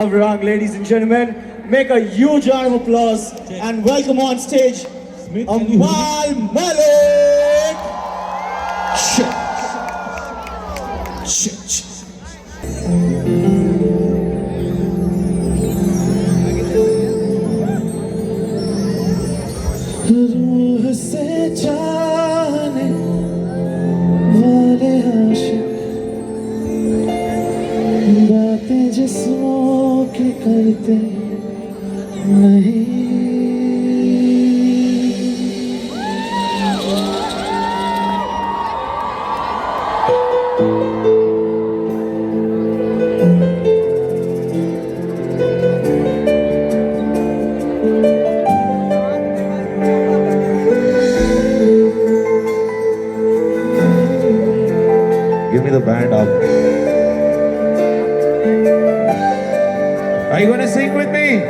Rang, ladies and gentlemen, make a huge round of applause and welcome on stage Amal Malik. Shit. रूह से जाने वाले आशिक बातें जिस्मों की करते नहीं Give me the band up. Are you gonna sing with me?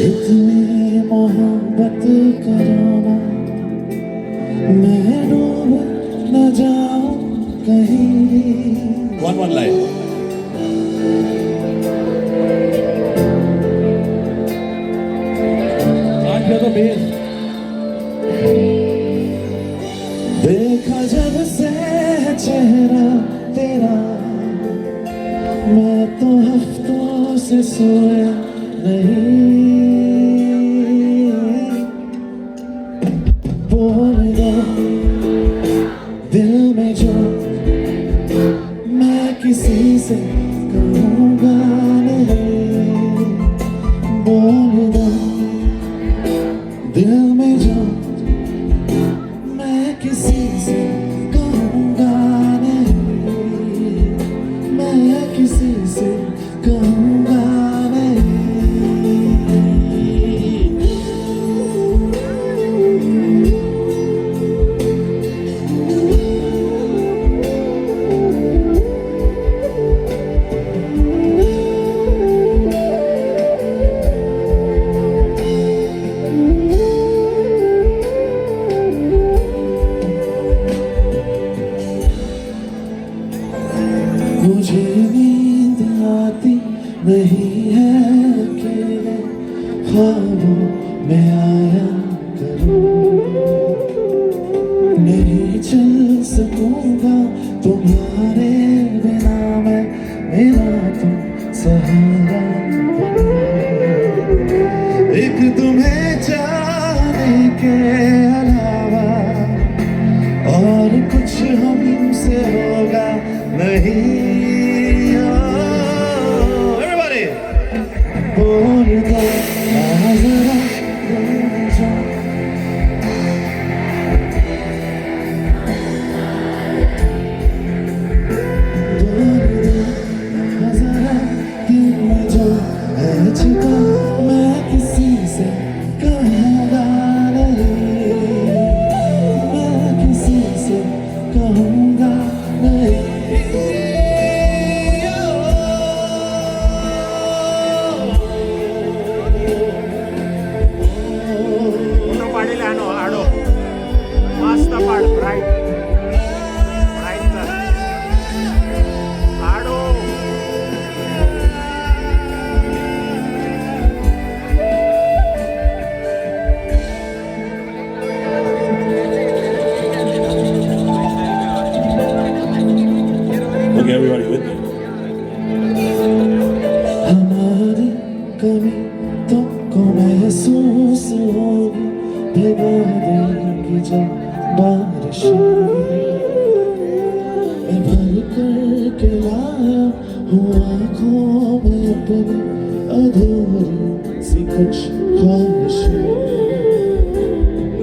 इतनी मोहब्बत करो ना मैं डूब न जाऊं कहीं One line. देखा जब से चेहरा तेरा मैं तो हफ्तों से सोया नहीं बोल दो दिल में जो मैं किसी से कहूँगा नहीं बोल दो दिल में जो मैं किसी से कहूँगा नहीं मैं किसी से कहूँगा मुझे नींद आती नहीं है अकेले ख्वाबों में आया करूं नहीं चल सकूंगा तुम्हारे बिना मैं मेरा तुम सहारा एक तुम्हें चाहने के अलावा और कुछ हमसे होगा नहीं Everybody बोल दो जरा दिल में जो है छिपा मैं किसी से कहूँगा नहीं मैं किसी से कहूँगा नहीं Okay, everybody with me. हमारी कमी तुमको महसूस होगी भिगो देगी जब बारिश मैं भर कर के लाया हूँ आँखों में अपनी अधूरी सी कुछ ख्वाहिशें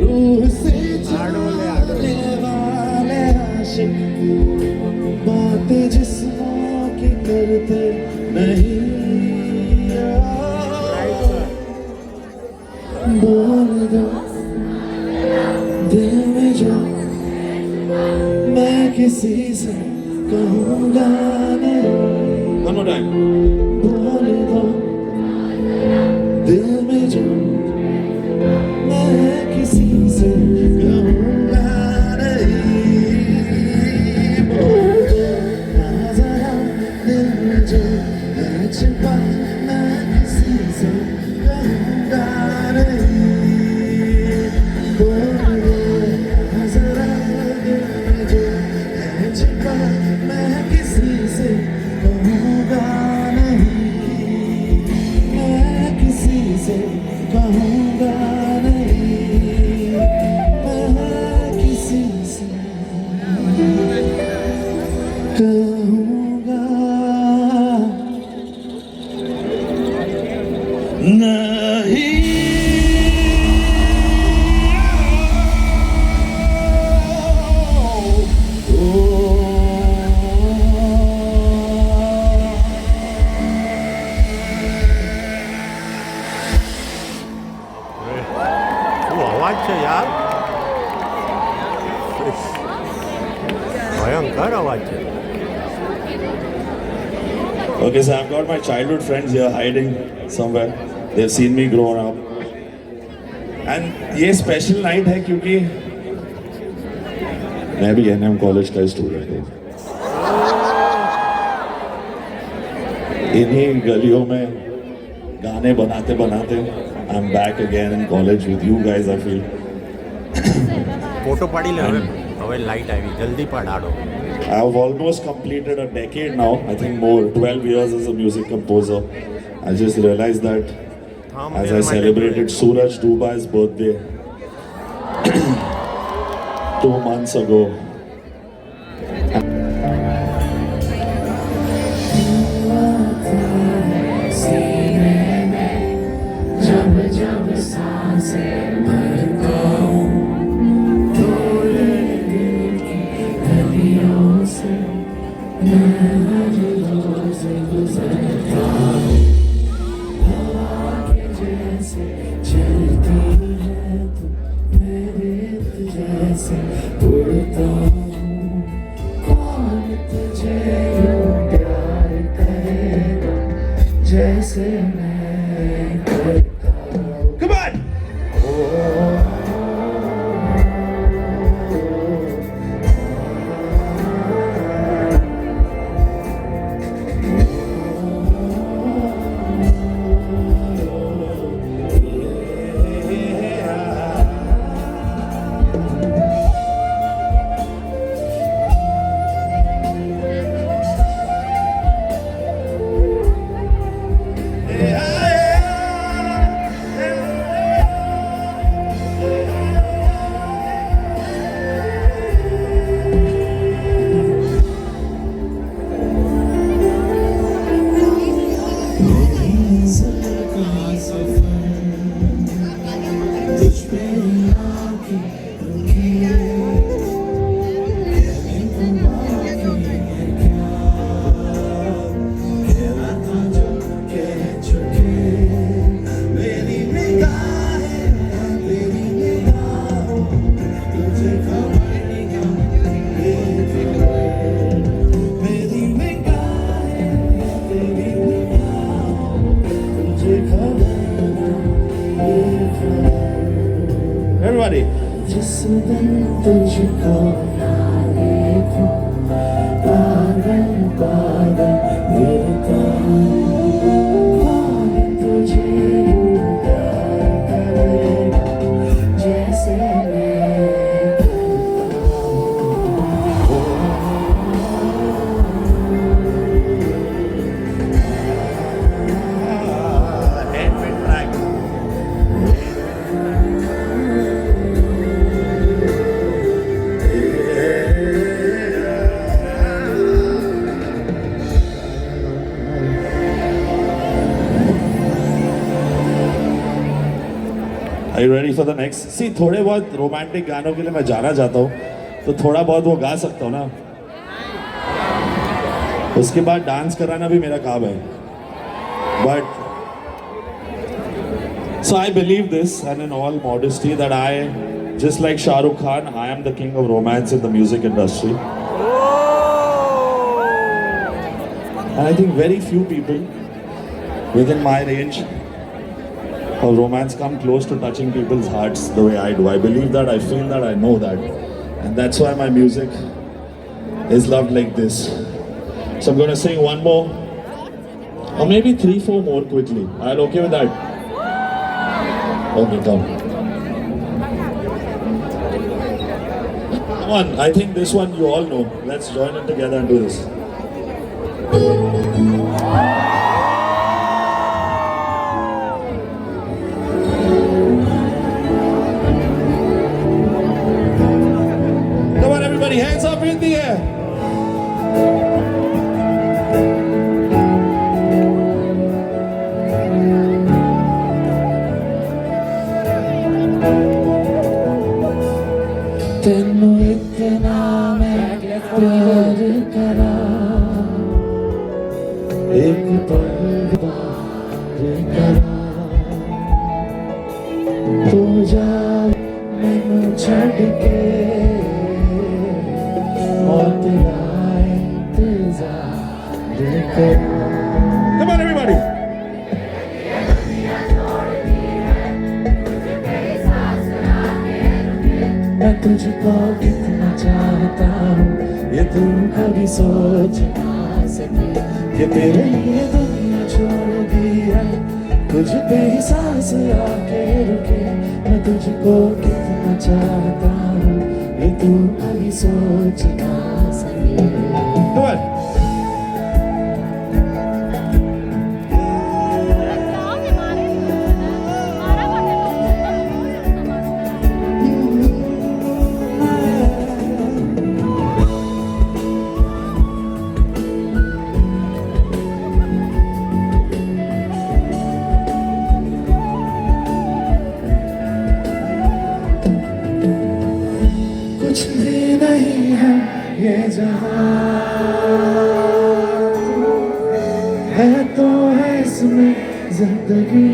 रूह से जाने वाले आशिक बातें जिस्मों की करते नहीं बोल दो दिल में जो मैं किसी से कहूँगा नहीं One more time. बोल दो दिल में जो मैं किसी से कहूँगा नहीं किसी से कहूँगा શું અવાજ છે યાર ભયંકર અવાજ છે. Okay, so I've got my childhood friends here hiding somewhere. They've seen me growing up. And ये special night है क्योंकि मैं भी NM कॉलेज का स्टूडेंट हूँ. इन्हीं गलियों में गाने बनाते बनाते I'm back again in college with you guys, I feel. Photo પાડી લે હવે હવે લાઈટ આવી જલ્દી પાડાડો. I've almost completed a decade now, I think more, 12 years as a music composer. I just realized that as I celebrated Suraj Dubai's birthday 2 months ago. जब जब सांसें भरता हूँ तोड़े दिल की गलियों से मैं हर रोज गुजरता हूँ हवा के जैसे चलती है तू मेरे जैसे उड़ता हूँ कौन तुझे यूं प्यार करेगा जैसे मैं करता हूँ. Come on! Everybody. जिस दिन तुझको ना देखूं पागल पागल गिरता हूँ कौन तुझे यूं प्यार करेगा जैसे मैं करता Handmade track. Are you ready for the next? See, थोड़े बहुत रोमांटिक गानों के लिए मैं जाना चाहता हूँ, तो थोड़ा बहुत वो गा सकता हूँ ना. उसके बाद डांस कराना भी मेरा काम है. But so I believe this, and in all modesty, that I, just like Shah Rukh Khan, I am the king of romance in the music industry. And I think very few people within my range of romance come close to touching people's hearts the way I do. I believe that, I feel that, I know that. And that's why my music is loved like this. So I'm going to sing one more, or maybe 3-4 more quickly. Are you okay with that? Okay, come. Come on, I think this one you all know. Let's join it together and do this. everybody, hands up in the air. तेनू इतना मैं प्यार करा एक पल बार करा तू जा मैनू छड़ के मौत दा इंतजार करा Come on, everybody. मैं तुझको कितना चाहता हूँ ये तू कभी सोच ना सके कि तेरे लिए दुनिया छोड़ दी है तुझ पे ही सांस आके रुके मैं तुझको कितना चाहता हूँ ये तू कभी सोच ना सके Come on. कुछ भी नहीं है ये जहां है तो है इसमें जिंदगी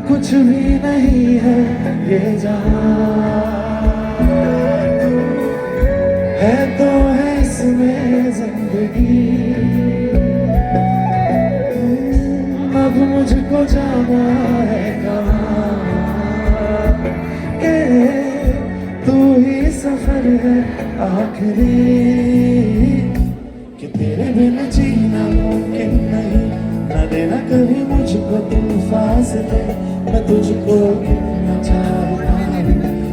कुछ भी नहीं है ये जहां है तो है इसमें जिंदगी अब मुझको जाना है कहाँ के तू ही सफर है आखिरी कि तेरे बिन जीना मुमकिन नहीं न देना कभी मुझको तुम फासले मैं तुझको कितना चाहता हूँ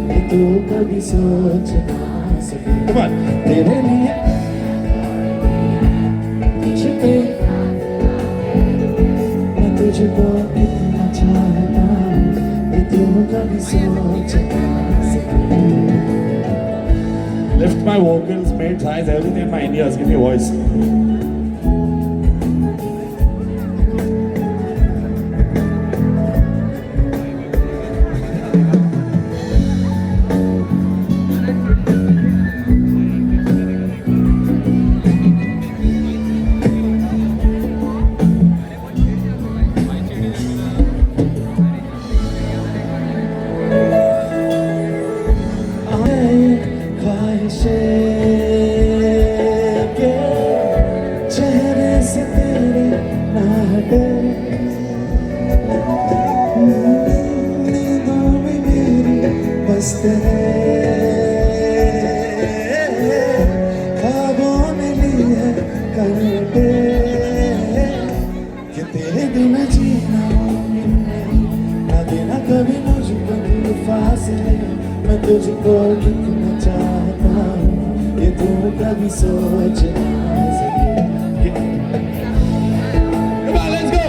कि तू कभी सोच ना सके Come on. तेरे लिए तुझे तुझको कितना चाहता हूँ ये तू कभी सोच ना सके Lift my vocals, made thighs, everything in my Indias. Give me voice. ख्वाहिशें के चेहरे से तेरे ना हटे नींदों में मेरी बस तेरे ख्वाबों में ली है करवटे कि तेरे बिना जीना मुमकिन नहीं ना देना कभी मुझको तू फासले मैं तुझको कितना चाहता हूँ ये तू कभी सोच ना सके Come on, let's go.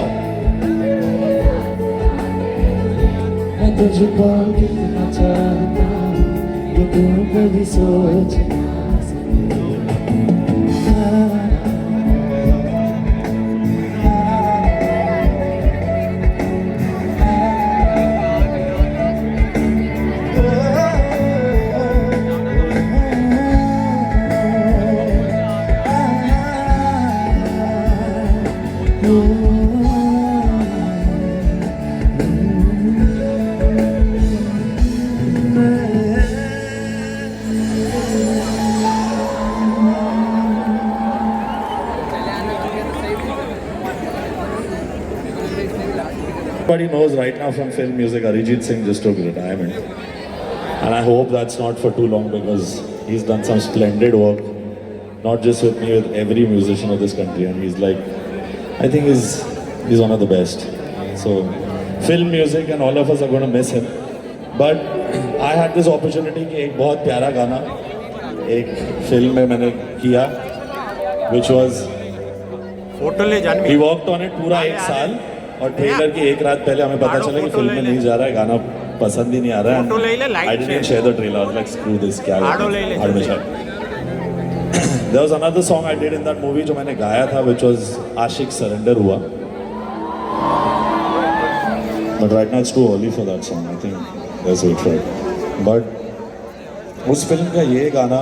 मैं तुझको कितना चाहता हूँ ये तू कभी सोच ना सके Everybody knows right now from film music, Arijit Singh just took retirement. And I hope that's not for too long because he's done some splendid work, not just with me, with every musician of this country. And he's like, I think he's one of the best. So, film music and all of us are going to miss him. But I had this opportunity कि एक बहुत प्यारा गाना एक film में मैंने किया, which was photo ले जान We worked on it पूरा एक साल और ट्रेलर की एक रात पहले हमें पता चला कि फिल्म में नहीं जा रहा है, गाना पसंद ही नहीं आ रहा है. फोटो ले ले, I light didn't share the trailer. I was like, screw this, क्या आड़ो ले ले, आड़ो में share. There was another song I did in that movie जो मैंने गाया था, which was आशिक surrender हुआ. But right now it's too early for that song. I think let's wait for it. But उस फिल्म का ये गाना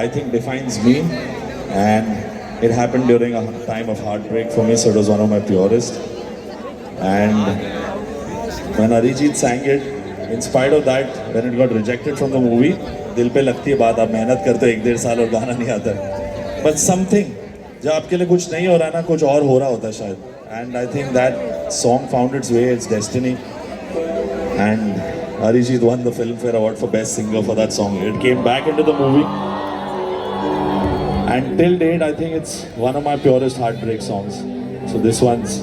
I think defines me, and it happened during a time of heartbreak for me, so it was one of my purest. And when Arijit sang it, in spite of that, when it got rejected from the movie, दिल पे लगती है बात, आप मेहनत करते हो 1-1.5 साल और गाना नहीं आता है. But something, जब आपके लिए कुछ नहीं हो रहा है ना, कुछ और हो रहा होता है शायद. And I think that song found its way, its destiny. And Arijit won the Filmfare Award for Best Singer for that song. It came back into the movie. And till date, I think it's one of my purest heartbreak songs. So this one's,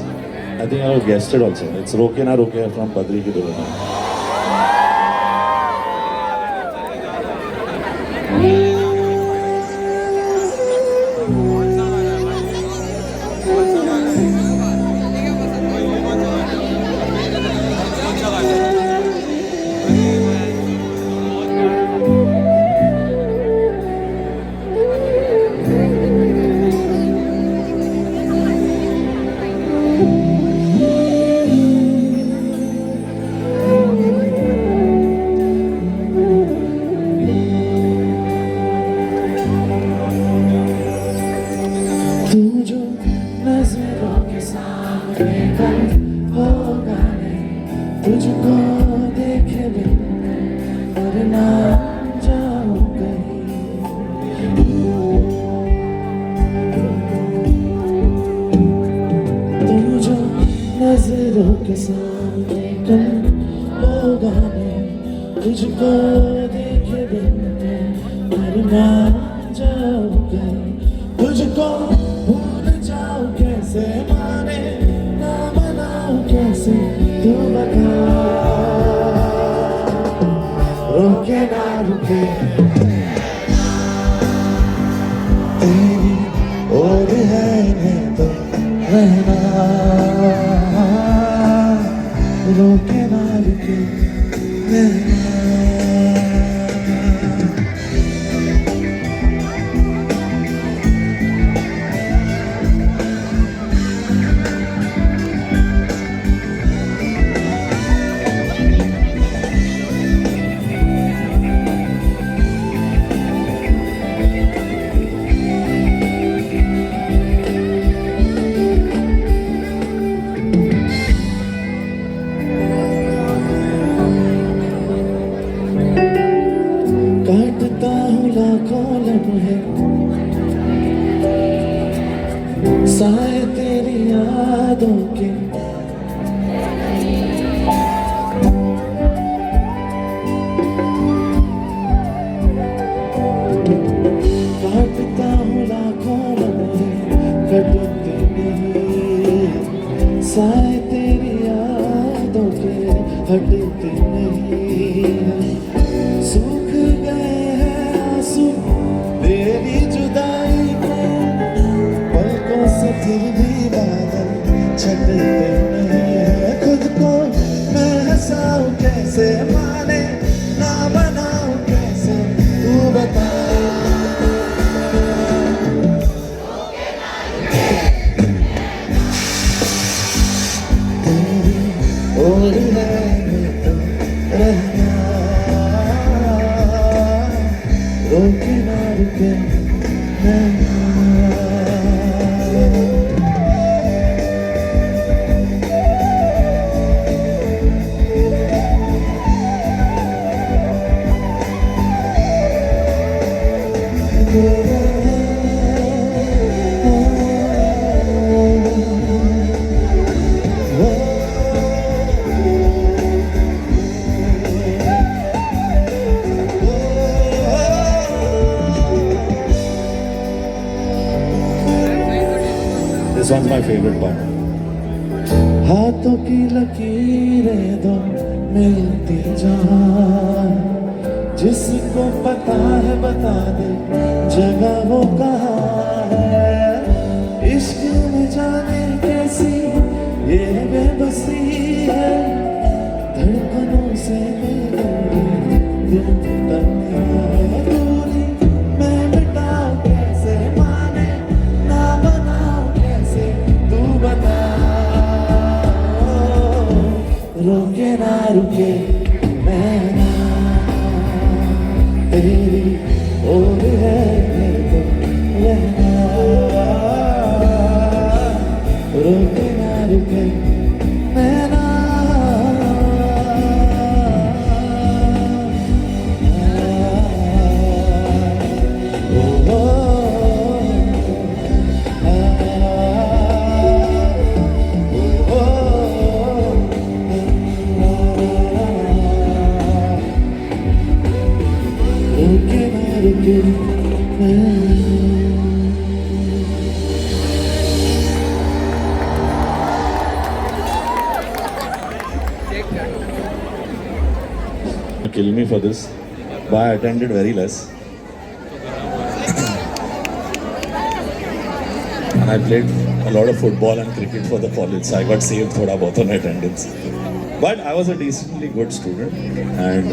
I think I guessed it also. It's Roke Na Roke from Badri Ki Dulhania. तू जो नजरों के सामने कल होगा नहीं, तुझको देखे बिन और ना जाऊं कहीं. तू जो नजरों के सामने कल होगा नहीं, तुझको देखे बिन और ना जाऊं कहीं. तुझको भूल जाऊं कैसे, माने ना मनाऊं कैसे, तू बता. रुके ना रुके तेरी ओर है तो रहना, रुके ना रुके रहना. काटता हूँ लाखों लम्हे, साए तेरी यादों के. काटता हूँ लाखों लम्हे, कटते नहीं, साए तेरी यादों के हटते नहीं. सूख गए हैं आंसू तेरी जुदाई के, पलकों से फिर भी बादल छटते नहीं. खुद को मैं हंसाऊं कैसे, माने ना बनाऊं कैसे, तू बता. तेरी ओर है तो रहना, रोके ना रुके रहना. This one's my favorite part. हाथों की लकीरें दो मिलती जान, जिसको पता है बता दे जगह वो कहाँ है. इश्क में जाने रुके नैना तेरी ओर है तो रहना रुके ना रुके नैना Kill me for this, but I attended very less. And I played a lot of football and cricket for the college, so I got saved thoda bahut on attendance. But I was a decently good student and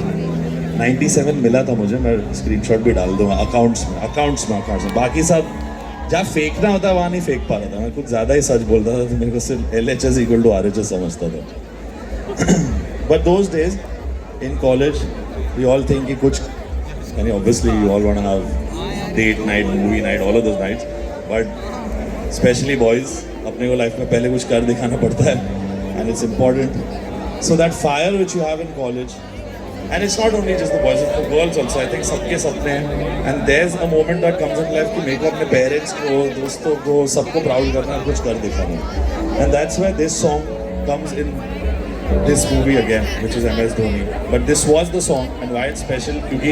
97 मिला था मुझे. मैं screenshot भी डाल दूंगा accounts में. बाकी सब जहाँ फेंकना होता है वहाँ नहीं फेंक पा रहा था. मैं कुछ ज़्यादा ही सच बोलता था तो मेरे को सिर्फ LHS equal to RHS समझता था. But those days in college we all think कि कुछ, यानी obviously you all want to have date night, movie night, all of those nights, but especially boys अपने को लाइफ में पहले कुछ कर दिखाना पड़ता है and it's important. So that fire which you have in college, and it's not only just the boys, it's the girls also. I think सबके सपने हैं and there's a moment that comes in life कि मेरे को अपने parents को, दोस्तों को, सबको proud करना है, कुछ कर दिखाना है. And that's why this song comes in this movie again, which is MS Dhoni. But this was the song and why it's special क्योंकि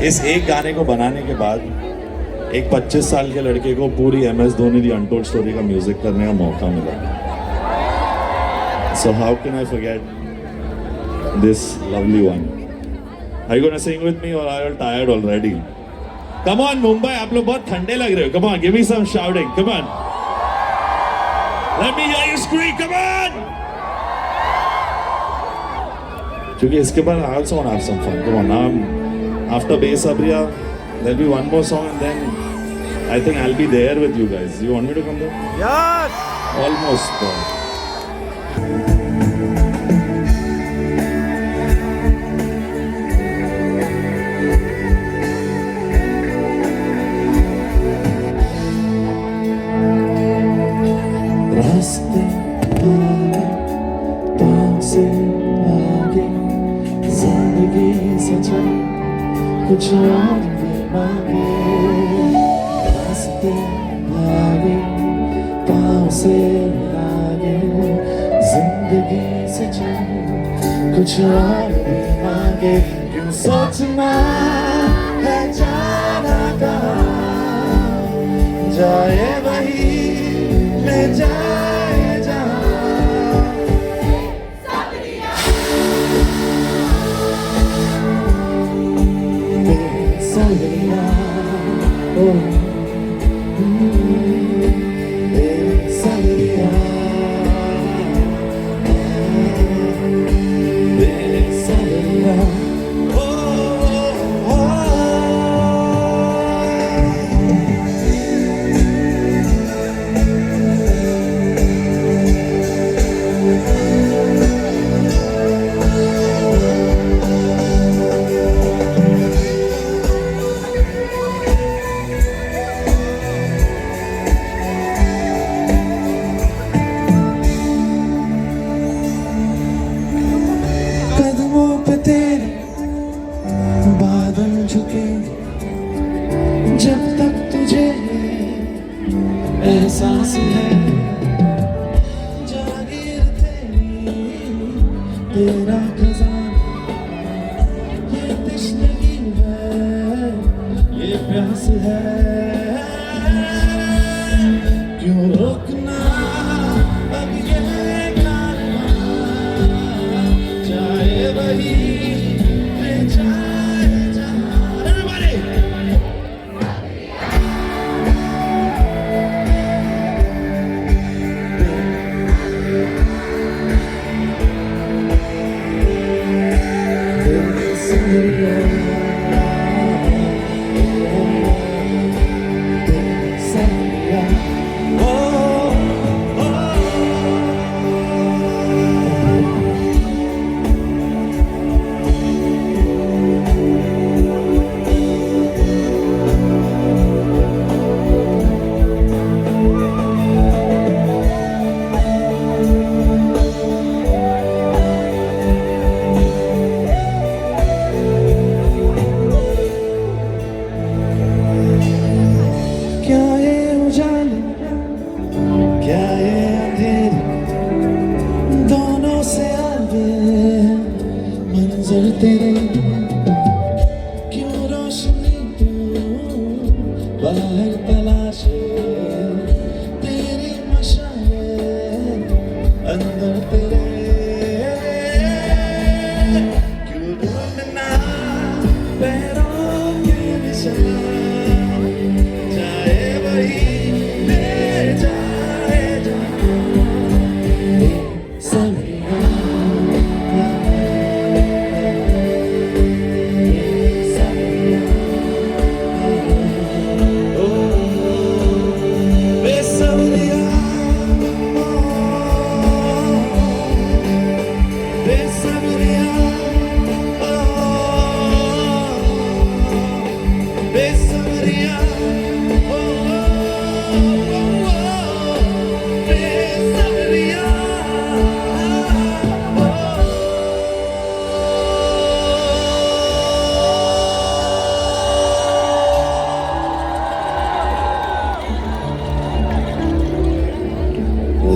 इस एक गाने को बनाने के बाद एक 25 साल के लड़के को पूरी MS Dhoni the untold story का म्यूजिक करने का मौका मिला. So how can I forget this lovely one? Are you gonna sing with me or are you tired already? Come on Mumbai, आप लोग बहुत ठंडे लग रहे हो. Come on, give me some shouting. Come on. Let me hear you scream. Come on. क्योंकि इसके बाद I also want to have some fun. Come on, now after Besabriya, there'll be one more song and then I think I'll be there with you guys. You want me to come there? Yes! Almost there. रास्ते आगे पाँव से आगे जिंदगी से चल कुछ और भी मांगे. रास्ते आगे पाँव से आगे जिंदगी से चल कुछ और भी मांगे. क्यों सोचना है जाना कहाँ, जाए वही ले जाए जहाँ. बेसब्रिया ओ बेसब्रिया बेसब्रिया ओ कदमों पे तेरे बादल झुके जब तक तुझे एहसास है. जागीर तेरी तेरा खजाना ये तश्नगी है ये प्यास है. क्यों रोकना अब ये कारवां, जाए वही ले जाए जहाँ. Everybody! नजर तेरे क्यों रोशनी तू बाहर तलाशे तेरी मशाले अंदर तेरे क्यों ढूंढना पैरों के निशान जाए वही ले जाए सविया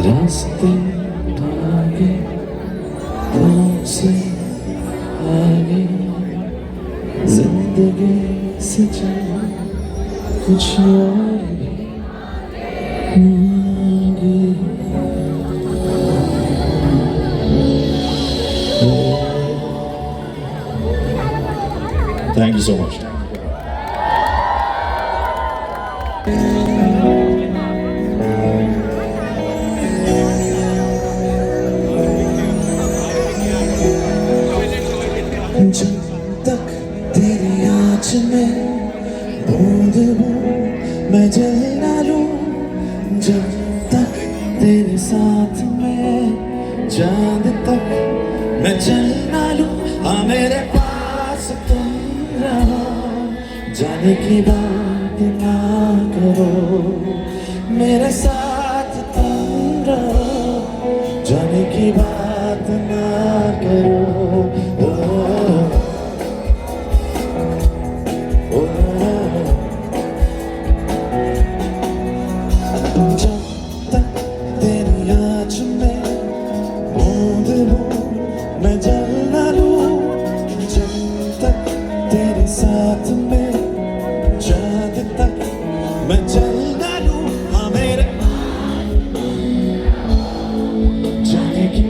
रास्ते आगे पाँव से आगे जिंदगी से चल कुछ और आगे Thank you so much. जब तक तेरी आँच में बूंद हूँ मैं जल ना लूं जब तक तेरे साथ में चांद तक मैं चल ना लूं हाँ मेरे पास तुम रहो जाने की बात ना करो मेरे साथ तुम रहो जाने की बात ना करो जब तक तेरी आँच में बूंद हूँ मैं जल ना लूं जब तक तेरे साथ में चाँद तक मैं चल ना लूं हाँ मेरे जाने की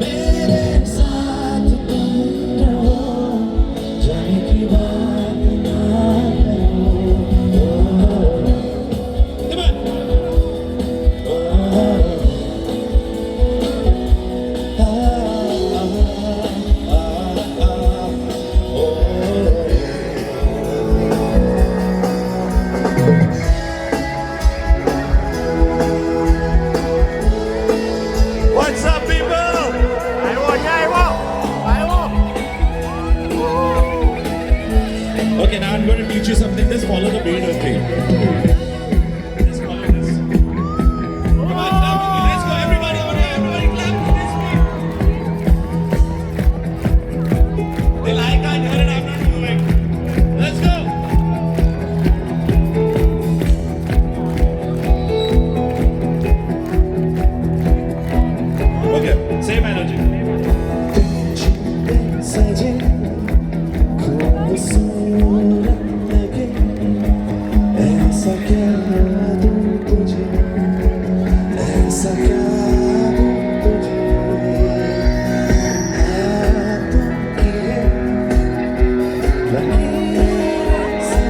मेरे साथ तुम रहो जाने की बात ना What's up, people? Okay, now I'm going to teach you something. Just follow the beat with me. Just follow this. Come on, clap with me. Let's go, everybody over here. Everybody clap with this beat. They like I heard it, I'm not moving. Let's go. Okay, same energy. सजे खूबसूरत लगे ऐसा क्या दूं तुझे ऐसा क्या दूं तुझे हाथों की लकीर से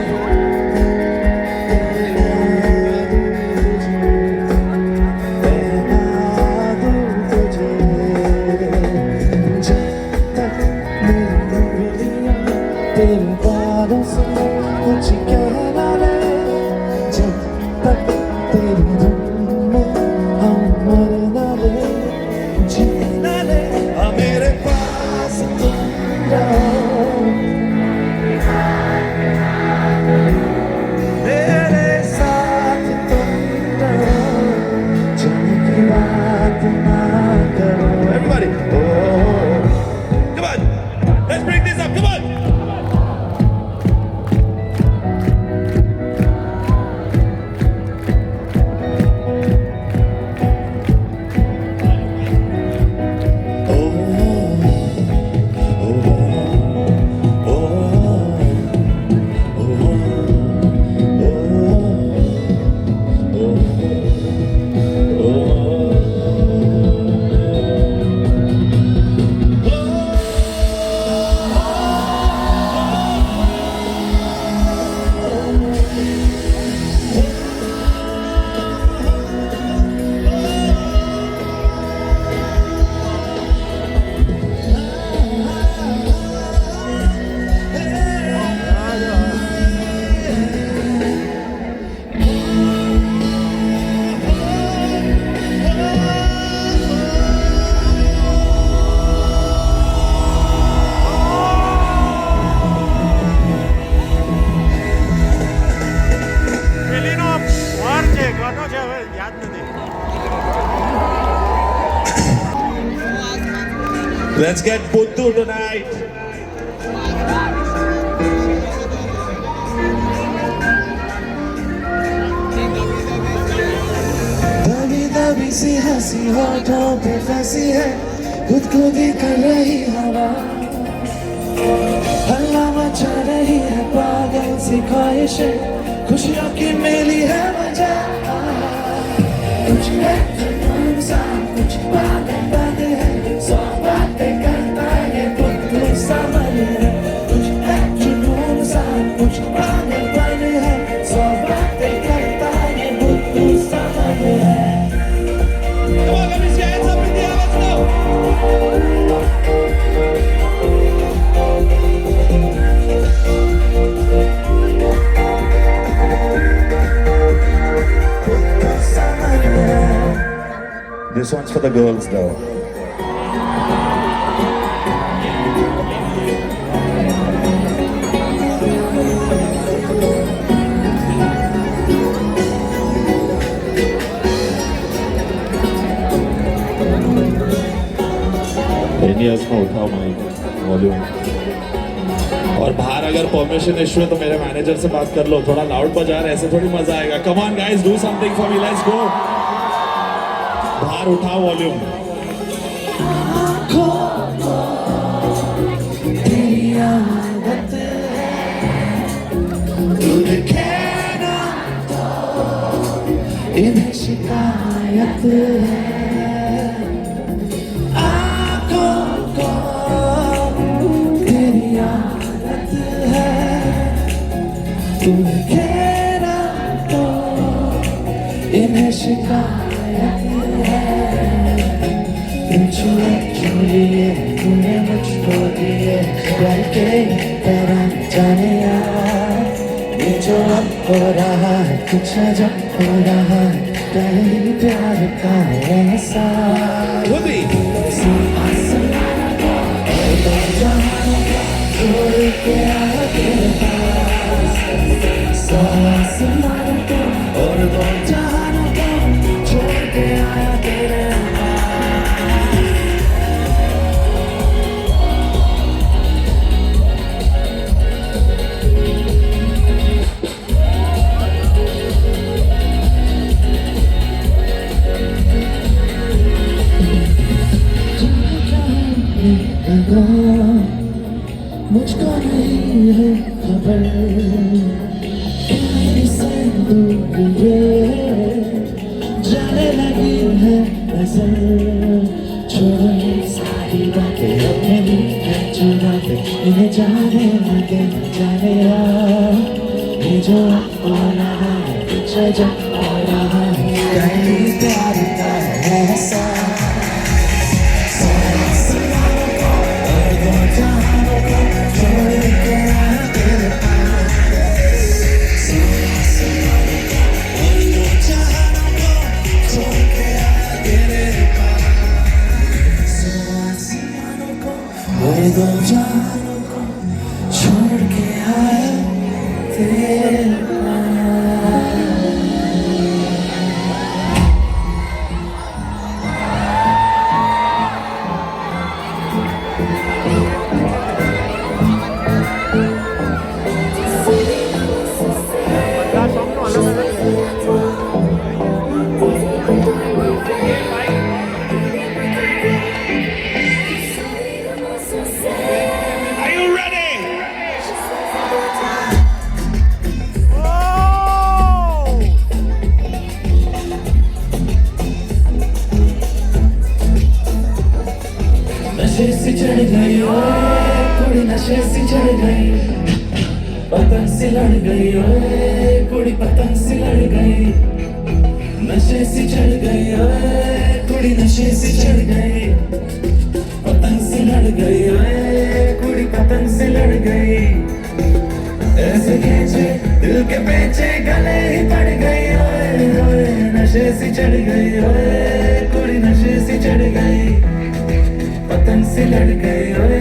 तेरे बालों से कुछ कहना ले जब तक तेरी धुन में हम मरना ले जीना ले हाँ मेरे पास तुम रहो मेरे साथ तुम रहो जाने की बात ना करो everybody Come on. Let's break this up. Come on. Let's get Buddhu tonight. दबी दबी सी हंसी होठों पे फंसी है, खुद को भी कर रही हवा, हल्ला मचा रही है पागल सी ख्वाहिशें, खुशियों की मेली है मजा। कुछ है जुनून सा, कुछ पागल बन है, सौ बातें करता है बुद्धू सा मन है। कुछ है जुनून सा, कुछ पागल बन है, सौ बातें करता है बुद्धू सा मन है। Come on, let me see your hands up in the air. Let's go. This one's for the girls, though. एनियर्स में उठाओ माइक वॉल्यूम, और बाहर अगर परमिशन इशू है तो मेरे मैनेजर से बात कर लो, थोड़ा लाउड बजा रहे, ऐसे थोड़ी मजा आएगा। Come on guys, do something for me, let's go. बाहर उठाओ वॉल्यूम। तेरी आदत है, तूने कहना तो इन्हें शिकायत है। तूने कहना तो इन्हें शिकायत है। तुम छुए छुए तूने मुझको दिए प्यार के तरह जाने यार, ये जो अब हो रहा है कुछ अजब हो रहा है, पहले प्यार का एहसास। आसमान को और दो जहानों को छोड़ के आया तेरे पास, आसमान को और दो जहानों को छोड़ के आया तेरे पास। मुझको नहीं है खबर, जाने लगी है नजर, छोड़ो ये सारी बातें अपने लिए चुरा के, इन्हें जाने लगे जाने यार, ये जो हो रहा है कुछ अजब हो रहा है, कहीं प्यार का एहसास। आसमानों को और दो जहानों को छोड़ के आया तेरे पास, और दो जहानों को छोड़ के आया तेरे पास। नशे से चढ़ गई ओए कुड़ी, नशे से चढ़ गई, पतंग से लड़ गई ओए कुड़ी, पतंग से लड़ गई। नशे से चढ़ गई ओए कुड़ी, नशे से चढ़ गई, पतंग से लड़ गई ओए कुड़ी, पतंग से लड़ गई। ऐसे खींचे दिल के पेचे गले ही पड़ गई ओए ओए, नशे से चढ़ गई ओए कुड़ी, नशे से चढ़ गई, पतंग से लड़ गई ओए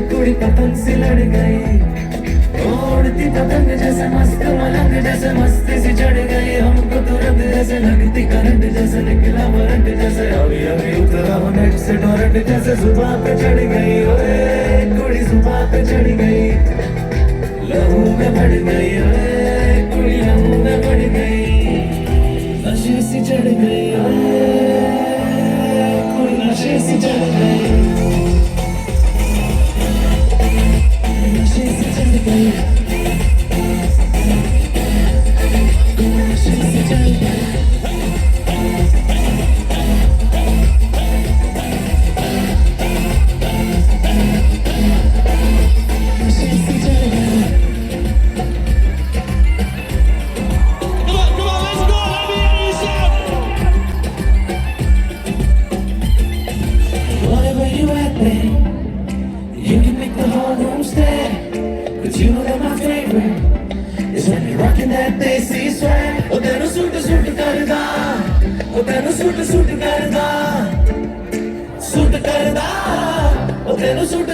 कुड़ी, पतंग से लड़ गई। ओ उड़ती पतंग जैसे मस्त मलंग जैसे मस्ती से चढ़ गई हमको तुरंत जैसे लगती करंट जैसे निकला वारंट जैसे अभी अभी उतरा हूँ नेट से टोरंट जैसे सुबह पे चढ़ गई ओए कुड़ी सुबह पे चढ़ गई लहू में बढ़ गई ओए कुड़ी लहू में बढ़ गई नशे से चढ़ गई ओए कुड़ी नशे से चढ़ गई नशे से चढ़ गई नशे से चढ़ गई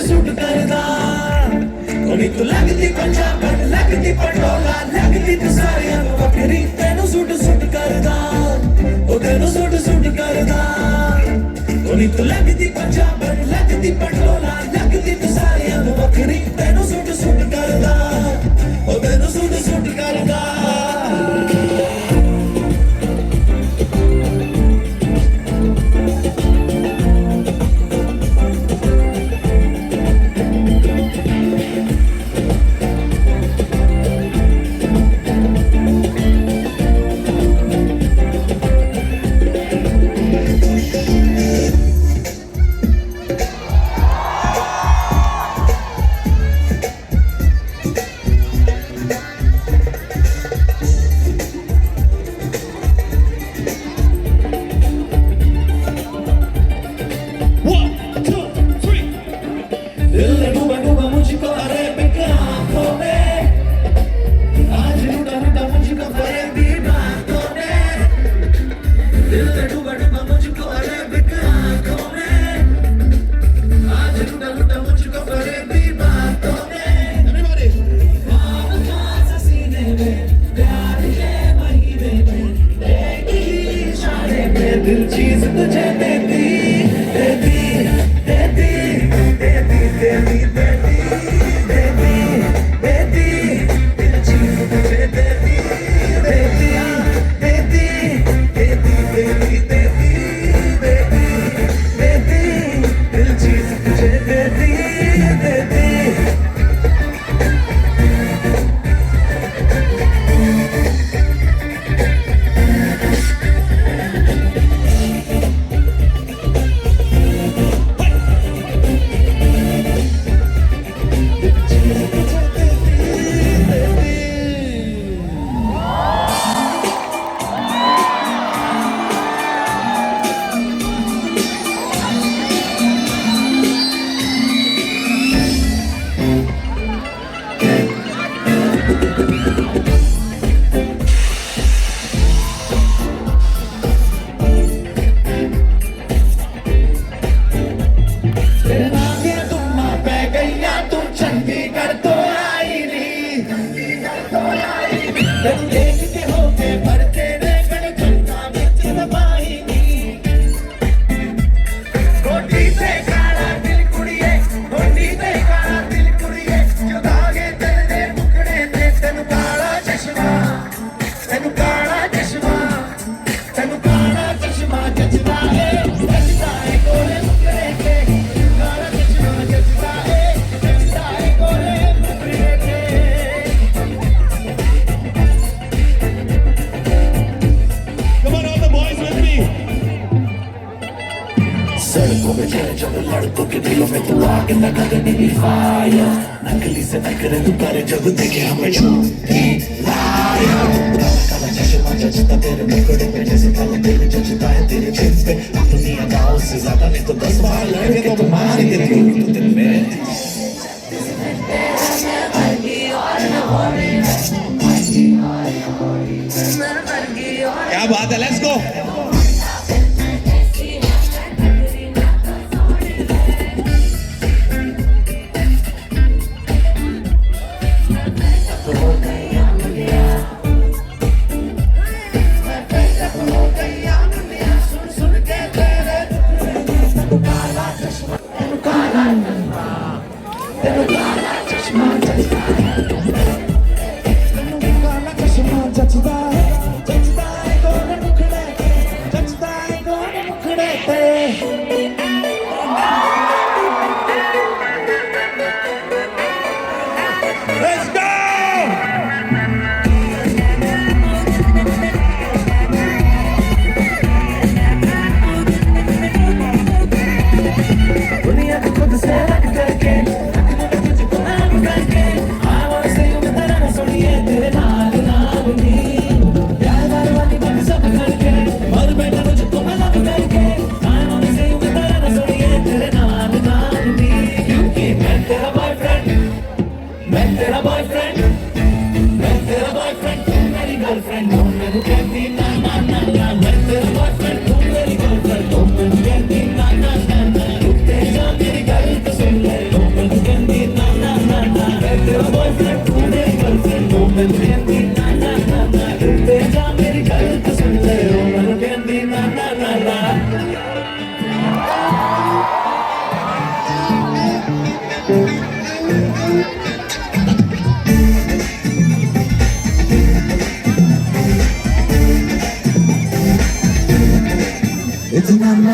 सूट करदा कोनी तू लगदी पंजाबन लगदी पटोला लगदी तू सारियां नू वखरी तेनू सूट करदा ओ तेनू सूट करदा कोनी तू लगदी पंजाबन लगदी पटोला लगदी तू सारियां नू वखरी तेनू सूट करदा ओ तेनू सूट करदा दिल चीज तुझे देती देती देती देती देती देती देती दिल चीज तुझे देती देती देती देती देती देती देती देती दिल चीज तुझे देती देती सड़कों पे चले जब लड़कों के दिलों में तू आग लगा देनी फायर नकली से नखरे तू करे जब देखे हमें झूठी लायर काला काला चश्मा जचता तेरे मुखड़े पे जैसे काला दिल जचता है तेरे जिद पे अपनी अदाओं से ज्यादा नहीं तो 10 बार लड़के तो तुम्हारी देती तो दिल में क्या बात है लेट्स गो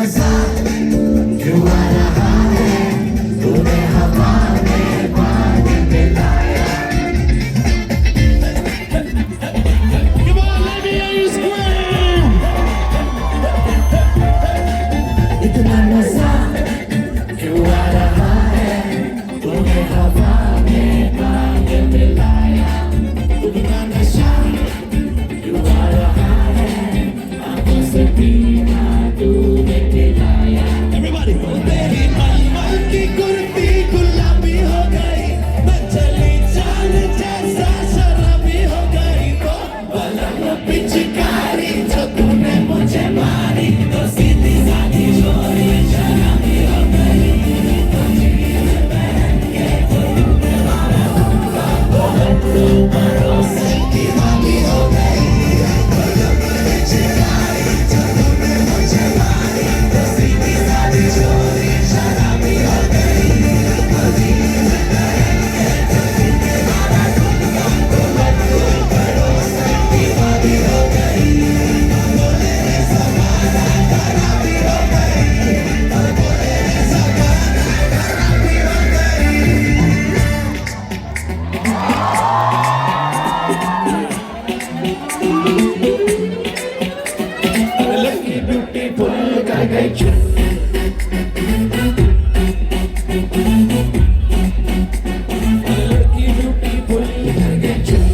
नशा क्यों आ रहा है, तूने हवा में पानी मिलाया। Come on, let me hear you scream. इतना नशा क्यों आ रहा है, तूने हवा में पानी मिलाया। इतना नशा क्यों आ रहा है, आंखों से पीना तूने पिलाया। Everybody, तेरी मलमल की कुर्ती गुलाबी हो गई, मैं चली चाल जैसा शराबी हो गई। तो बलम पिचकारी जो तूने मुझे मारी, तो सीधी साधी चोरी शराबी हो गई। तो जीन पहन के तूने मारा होगा, तो हट्टू भरोसे की मामी हो गई। बलम पिचकारी जो तूने मुझे मारी, तो सीधी साधी चोरी शराबी हो गई। तो जीन पहन के तूने मारा होगा, तो हट्टू भरोसे की मामी हो गई। बोले रे समाना खराबी हो गई, और बोले रे समाना खराबी हो गई। लड़की ब्यूटीफुल कर गई चुप। लड़की ब्यूटीफुल कर गई चुप।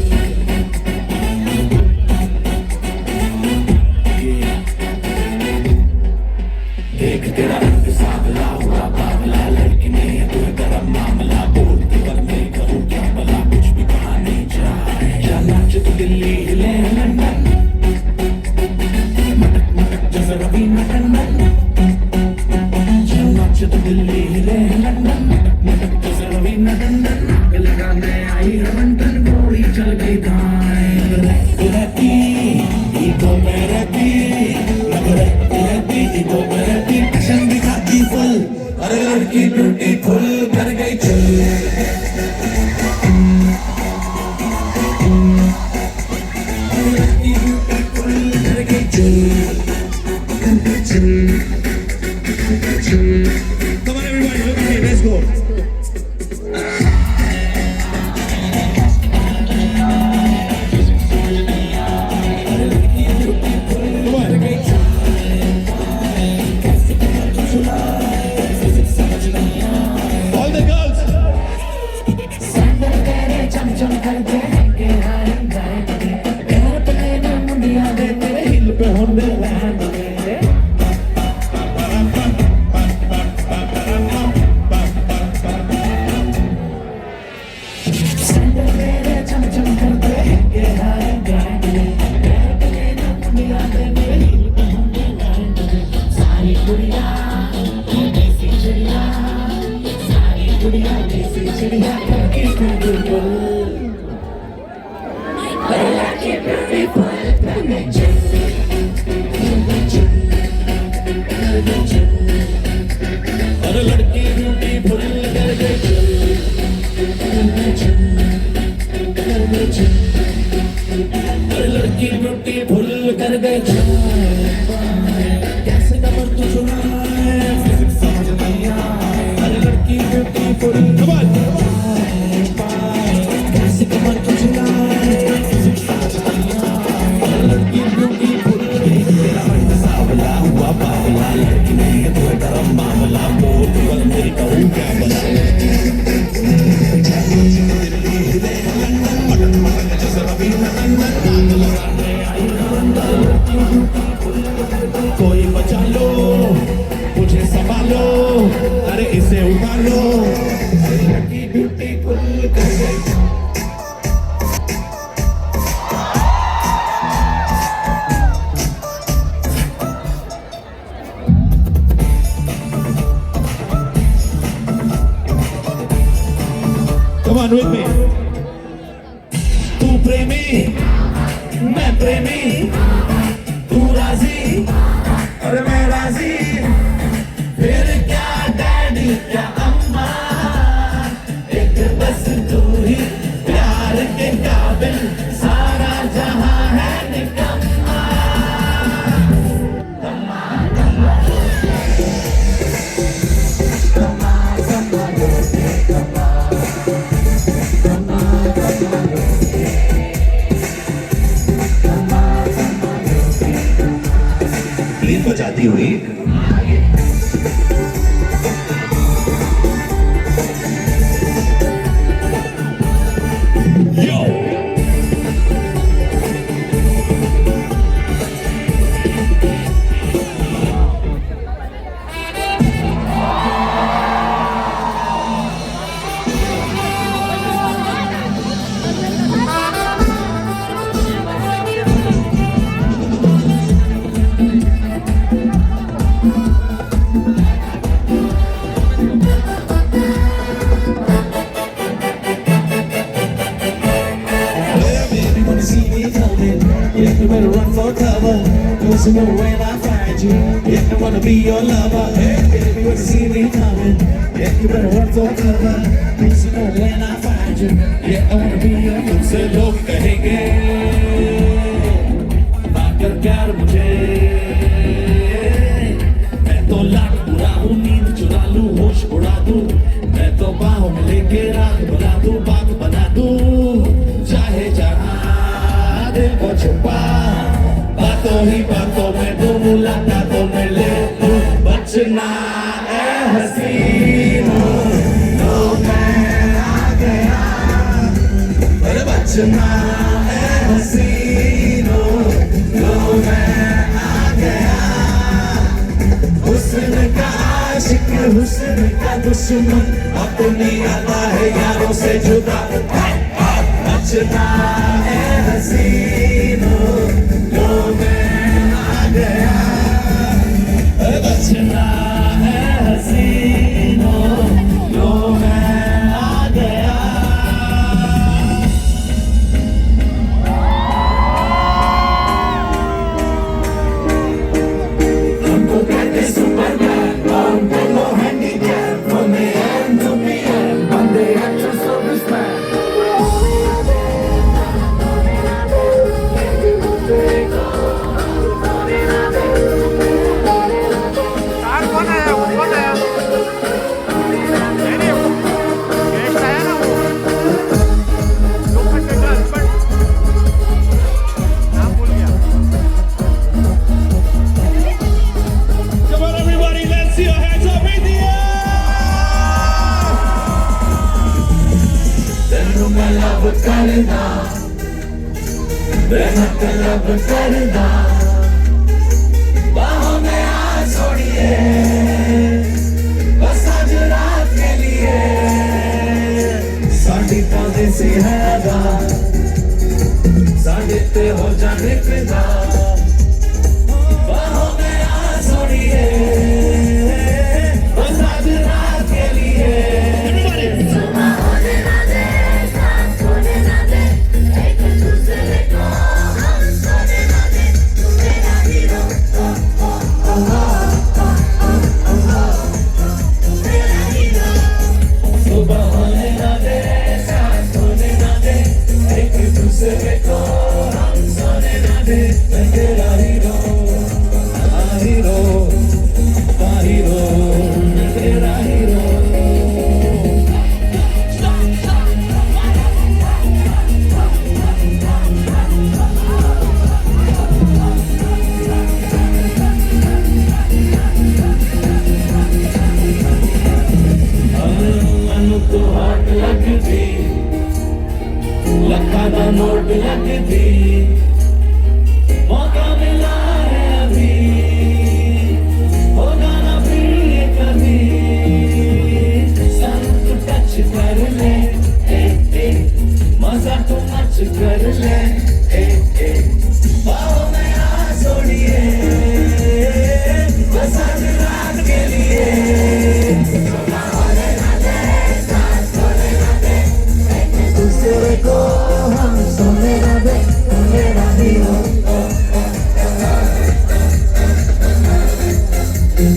देख तेरा रंग सांवला हुआ बावला, लड़की ने है तू गरम मामला। बोलती पर मैं कहूँ क्या भला, कुछ भी कहा नहीं जाए। या नाच तो दिल्ली हिले लंदन, मटक मटक जैसे रवीना टंडन। या नाच तो दिल्ली हिले लंदन, मटक मटक जैसे रवीना टंडन। आग लगाने आई रमंटन, गोली चल गई दाएं। रहती ईगो में रहती, लग रहती ईगो में रहती। फैशन दिखाती फुल, अरे लड़की ब्यूटीफुल कर गई चल। लड़की ब्यूटीफुल कर गई चल। Come on everybody, look at me, let's go. Come on. All the girls. हिल पे होने अरे लड़की ब्यूटीफुल कर गई चल। अरे लड़की ब्यूटीफुल कर गई चल। कैसे कमर तू चुराए, फिजिक्स समझ नहीं आए। अरे लड़की ब्यूटीफुल कैसे कमर तू चुराए, फिजिक्स समझ नहीं आए। अरे लड़की ब्यूटीफुल तेरा रंग सांवला हुआ बावला, लड़की नहीं है तू गरम मामला। बोल पर मेरी कहूँ क्या भला। कोई बचा लो, मुझे संभालो, अरे इसे उठा लो। लड़की ब्यूटीफुल कर गई। Come on with me. तू प्रेमी, मैं प्रेमी, तू राजी, अरे मैं राजी। फिर क्या डैडी क्या अम्मा, एक बस तू ही प्यार के काबिल, सारा जहां है निकम्मा। Radio 1 Well, baby, when you see me coming, yeah, you better run for cover. Cause you know when I find you, yeah, I wanna be your lover. Hey, baby, when you see me coming, yeah, you better run for cover. Cause you know when I find you, yeah, I wanna be your lover. तुमसे लोग कहेंगे आकर प्यार मुझे, मैं तो लाख बुरा हूँ, नींद चुरा लूँ, होश उड़ा दूँ, मैं तो बाहों में लेके रात बना दूँ, बात बना दूँ, चाहे जहाँ दिल को छुपा, बातों ही बातों में दो, मुलाकातों में ले लूँ, बचना ए हसीनो, लो मैं आ गया, अरे बचना ए हसीनो, लो मैं आ गया, हुस्न का आशिक, हुस्न का दुश्मन, अपनी अदा है यारों से जुदा, बचना ए हसीनो, लो मैं आ गया, बचना ए हसीनो, लो मैं आ गया. हमको कहते सुपरमैन, हम बोलो handicap, from the end to the end, बंदे एक्टर सर्विसमैन. कार कौन आया वो कौन आया नहीं वो गेस्ट आया ना वो लोग का हस्बैंड नाम भूल गया Come on, everybody, let's see your hands up in the air. Tenu मैं love करना, मेहनत love करना, बाहों में आ छोड़िए, बस आज रात के लिए, साड़ी पौधे सी है अदा, साड़ी ते हो जाने फिदा, बाहों में आ छोड़िए, बस आज रात के लिए. सुबह होने ना दे, साथ होने ना दे, एक दूसरे को हम सोने ना दे, मैं तेरा हीरो, हीरो, हीरो, मैं तेरा हीरो. मनु तो हाथ लगती, लखा दा नोट लगती, मौका मिला है अभी, होगा ना फिर ये कभी, संग टच कर ले, मजा तो मच कर ले, बाहों में आ छोड़िए, बस आज रात के लिए. दूसरे को हम सोने ना दे, मेरा हीरो,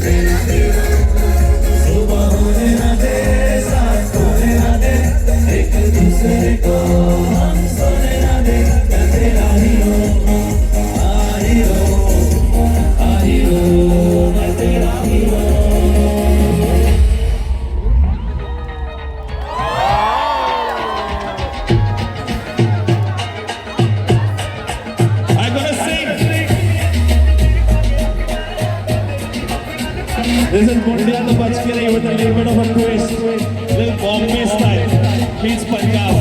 तेरा हीरो. सुबह होने ना दे, साथ होने ना दे, एक दूसरे को हम सोने ना दे, मैं तेरा हीरो, हीरो, हीरो, मैं तेरा hero. I'm gonna sing. India तो बच के रही, with a little bit of a twist, little Bombay style, meets Punjab.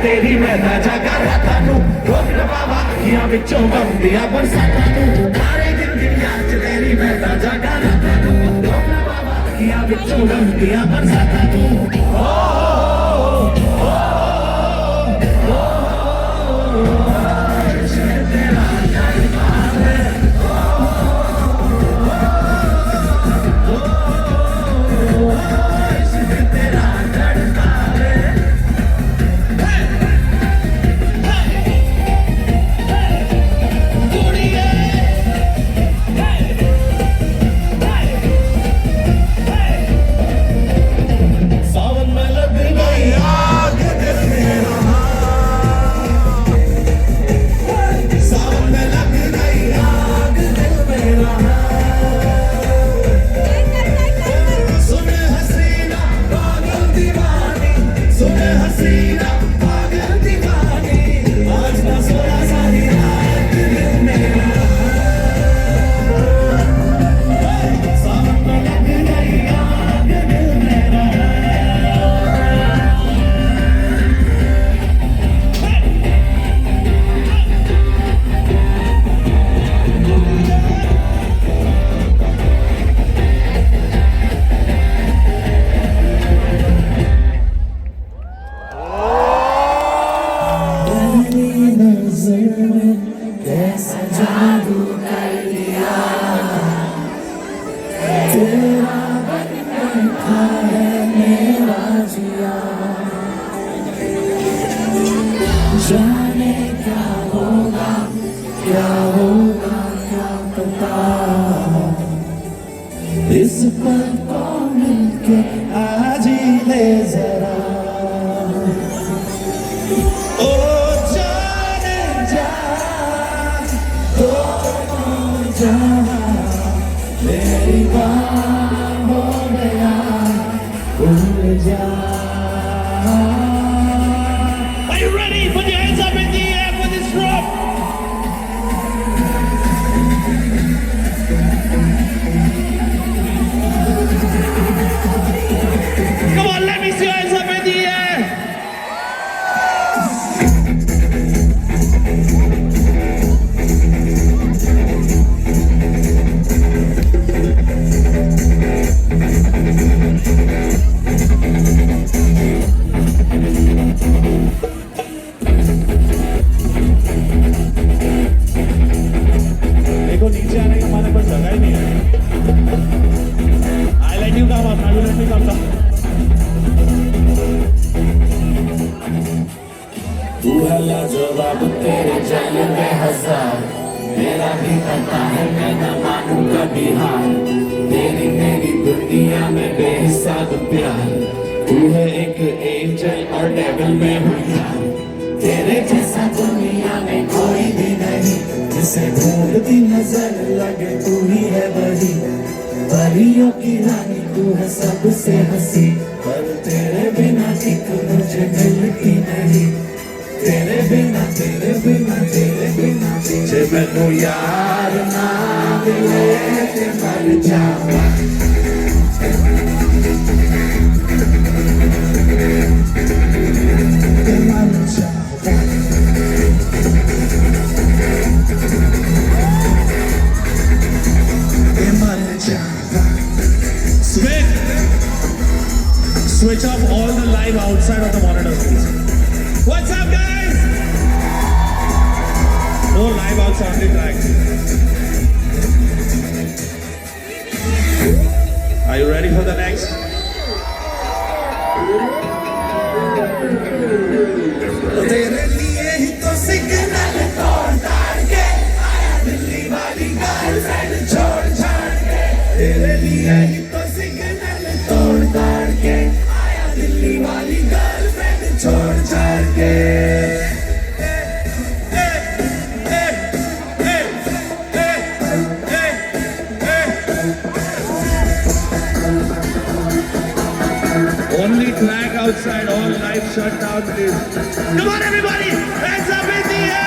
तेरी मैं राजा का राता नू रोक न पावा अखियां विचों बंदिया बरसाता नू तारे दिन दिन याद तेरी मैं राजा का राता नू रोक न पावा अखियां विचों बंदिया बरसाता नू कैसा जादू कर दिया तेरा बैठा है मेरा जिया जाने क्या होगा क्या पता इस पल को मिलके आज ही ले जरा मेरी बाहों में भूल जा Are you ready? Put your hands up in the air for this drop. Come on, let me see your hands up in the air. देखो नीचे आने का हमारे पास जगह ही नहीं है। I let you come up, I will let you come down. तू है लाजवाब तेरे जलवे हजार मेरा भी पता है मैं न मानूं कभी हार तेरी मेरी दुनिया में बेहिसाब प्यार तू है एक एंजल और डेविल में हूँ यार तेरे जैसा दुनिया में कोई भी नहीं, जिसे ढूंढती नजर लगे तू ही है वही। परियों की रानी तू है सबसे हंसी, पर तेरे बिना एक मुझे मिलती नहीं। तेरे बिना तेरे बिना तेरे बिना जे मैनू यार ना मिले ते मर जावा। ते मर जावा। ते मर जावा। Switch off all the live outside of the monitors, please. What's up, guys? No live outside, only tracks. Are you ready for the next? तेरे लिए ही तो सिग्नल तोड़ ताड़ के आया दिल्ली वाली गर्लफ्रेंड छोड़ छाड़ के। तेरे लिए ही तो सिग्नल तोड़ ताड़ के आया दिल्ली वाली गर्लफ्रेंड छोड़ छाड़ के। Only track outside, all lights shut down, please. Come on, everybody! Hands up in the air!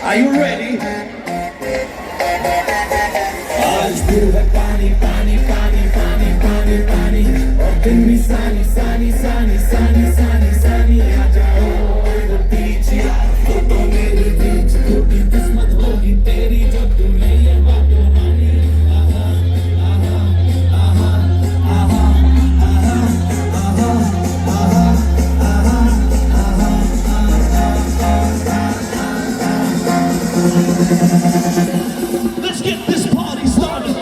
Are you ready? आज दिल है पानी पानी पानी पानी पानी पानी और दिन भी सानी सानी सानी सानी सानी सानी आ जाओ इधर बीच यार तो मेरे बीच टूटी किस्मत होगी तेरी जब तू नहीं है बातों मानी। आहा आहा आहा आहा आहा आहा आहा Let's get this party started.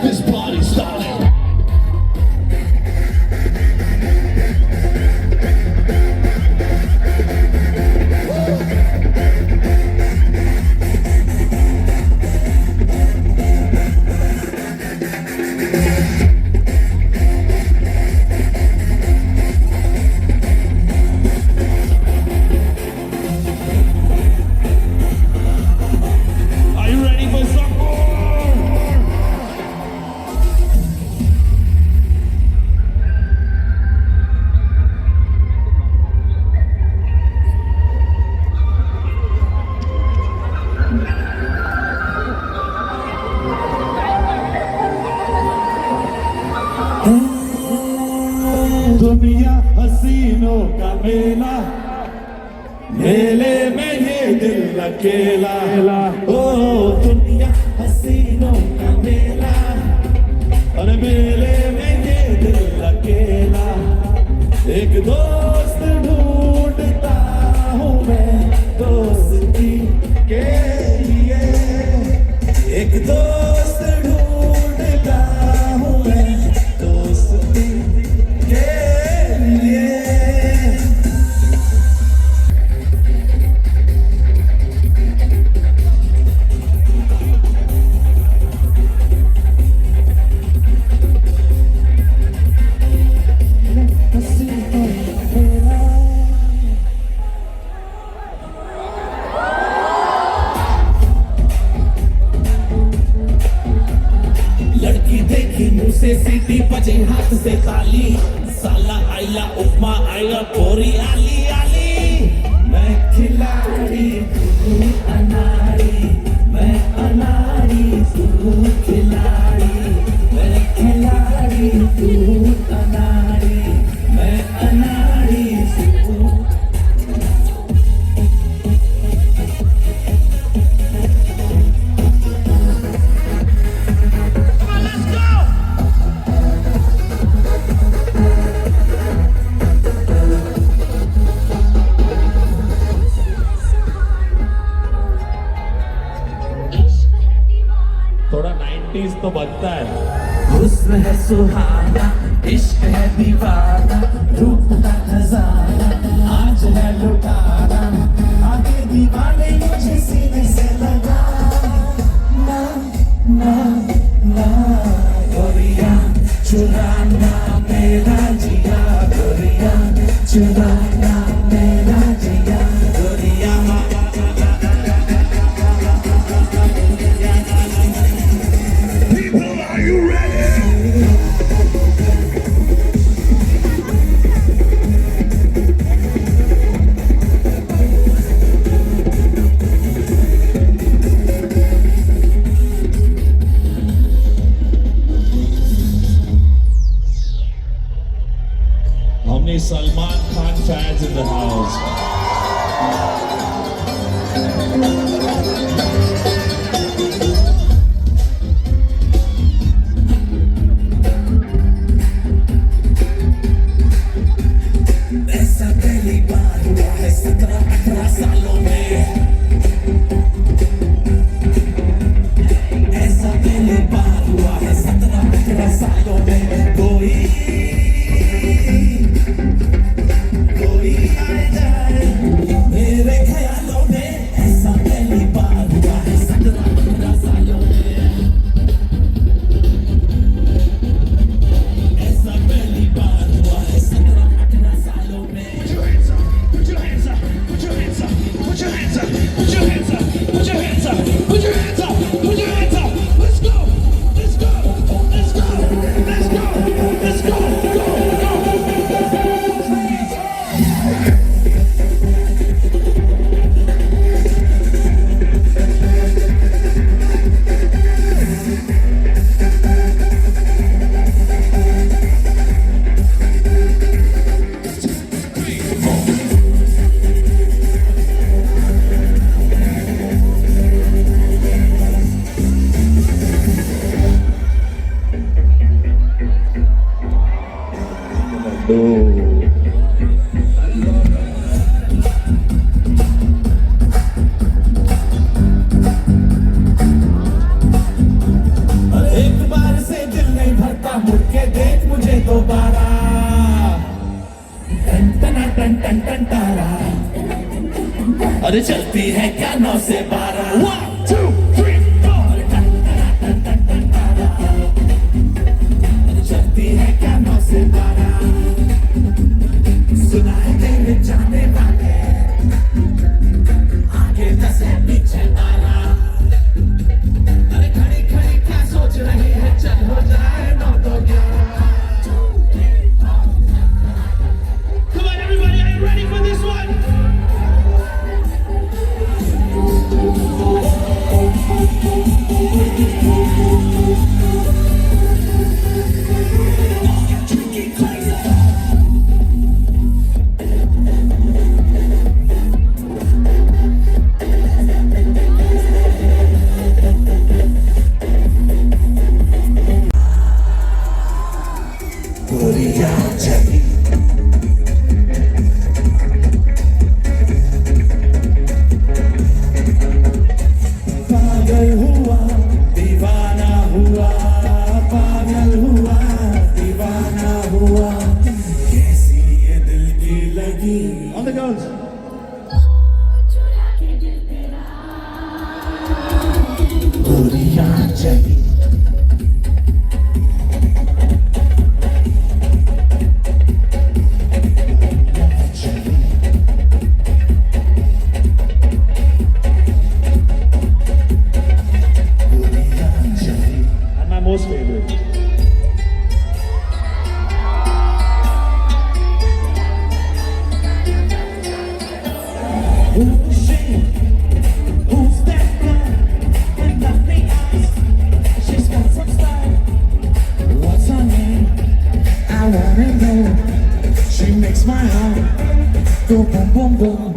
this party started. Are you ready for some more? दुनिया हसीनों का मेला, मेले में ये दिल अकेला। ओ दुनिया हसीनों का मेला, और मेले में ये दिल अकेला। एक दोस्त ढूंढता हूँ मैं दोस्ती के लिए, एक दोस्त ढूंढता हूँ मैं दोस्ती के लिए। लड़की देखी मुंह से सीटी बजे हाथ से ताली, साला आइला उपमा आइला पोरी आली आली। मैं खिलाड़ी तू अनाड़ी, मैं अनाड़ी तू खिलाड़ी, मैं खिलाड़ी तू अनाड़ी, मैं अनाड़ी तू। थोड़ा 90s तो बनता है। हुस्न है सुहाना, इश्क है दीवाना, रूप का खजाना, आज है लुटाना। आगे दीवाने मुझे सीने से लगा, ना ना ना गोरिया चुराना मेरा जिया, गोरिया चुराना मेरा जिया, गोरिया। People, are you ready? How many Salman Khan fans in the house? ऐसा पहली बार हुआ है 17-18 सालों में, ऐसा पहली बार हुआ है 17-18 सालों में। कोई आ जाए मेरे ख्यालों में, ऐसा पहली बार हुआ है 17-18 सालों में, ऐसा पहली बार हुआ है 17-18 सालों में। Put your hands up, put your hands up, put your hands up, put your अरे चलती है क्या 9 से 12 1 2 3 4 चलती है क्या 9 से 12 सुना है तेरे जाने वाले आगे 10 है पीछे 12 अरे खड़ी खड़ी क्या सोच रही है चल हो जाए 9 तो 11 Come on everybody, are you ready for this one? पागल हुआ दीवाना हुआ पागल हुआ दीवाना हुआ कैसी ये दिल की लगी On the girls. गोरियां चली And my most favorite. Who's that girl with lovely eyes? She's got some style. What's her name? I wanna know. She makes my heart go boom boom boom.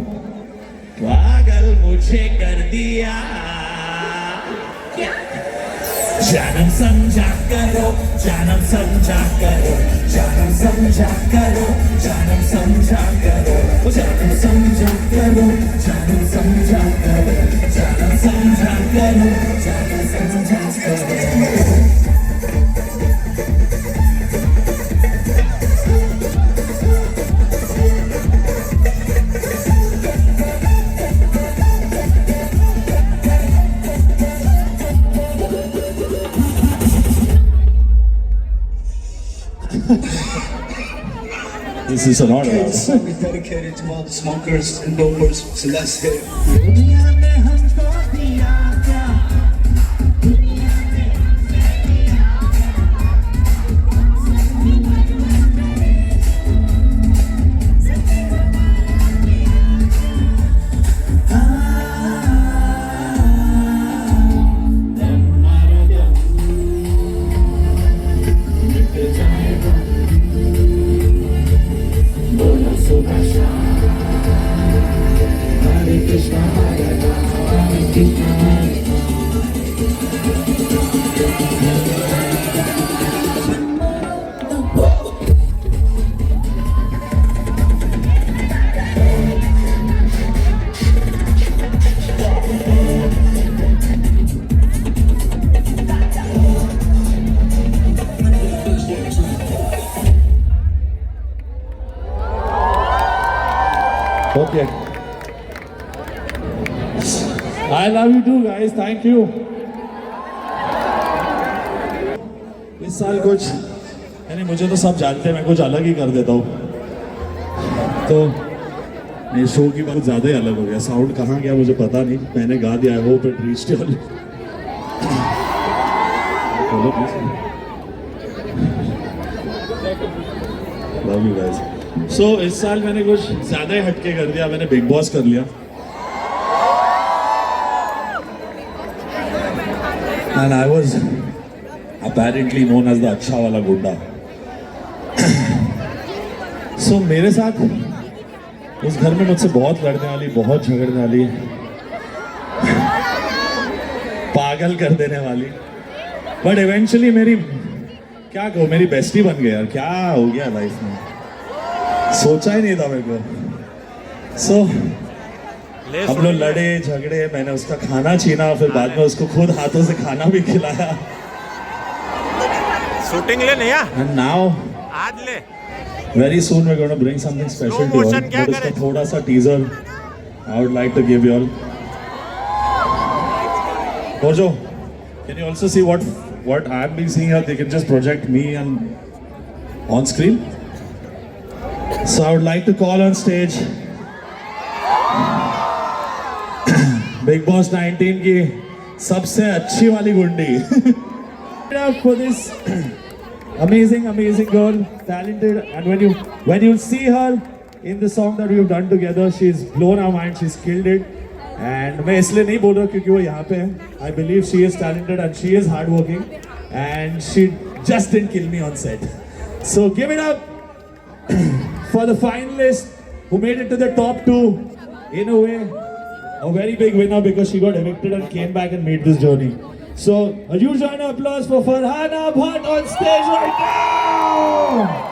पागल मुझे कर दिया जानम समझा करो जानम समझा करो जानम समझा करो जानम समझा करो जानम समझा करो जानम समझा करो जानम समझा करो जानम समझा करो This is an order. This song is dedicated to all the smokers and dopers, so let's hit it. दुनिया ने हमको दिया क्या दुनिया ने Okay. I love you too, guys. Thank you. इस साल कुछ यानी मुझे तो सब जानते हैं, मैं कुछ अलग ही कर देता हूँ। तो ये शो की बहुत ज़्यादा ही अलग हो गया। साउंड कहाँ गया मुझे पता नहीं। मैंने गा दिया, I hope it reached all. Love you guys. So इस साल मैंने कुछ ज़्यादा ही हटके कर दिया। मैंने बिग बॉस कर लिया। And I was apparently known as the अच्छा वाला गुंडा। So मेरे साथ उस घर में मुझसे बहुत लड़ने वाली, बहुत झगड़ने वाली, पागल कर देने वाली, बट इवेंचुअली मेरी क्या कहूँ, मेरी बेस्टी बन गई यार। क्या हो गया लाइफ में, सोचा ही नहीं था मेरे को। सो हम लोग लड़े झगड़े, मैंने उसका खाना छीना, फिर बाद में उसको खुद हाथों से खाना भी खिलाया। शूटिंग ले नहीं And now आज ले very soon we're going to bring something special Slow to you. motion क्या but उसका करें? थोड़ा सा teaser I would like to give you all. Kojo, can you also see what I'm being seeing here? They can just project me and on screen. So I would like to call on stage Big Boss 19 की सबसे अच्छी वाली गुंडी. For this amazing girl, talented, and when you see her in the song that we've done together, she's blown our mind. She's killed it. And मैं इसलिए नहीं बोल रहा क्योंकि वो यहाँ पे है. I believe she is talented and she is hardworking, and she just didn't kill me on set. So give it up for the finalist who made it to the top 2. In a way, a very big winner because she got evicted and came back and made this journey. So a huge round of applause for Farhana Bhatt on stage right now.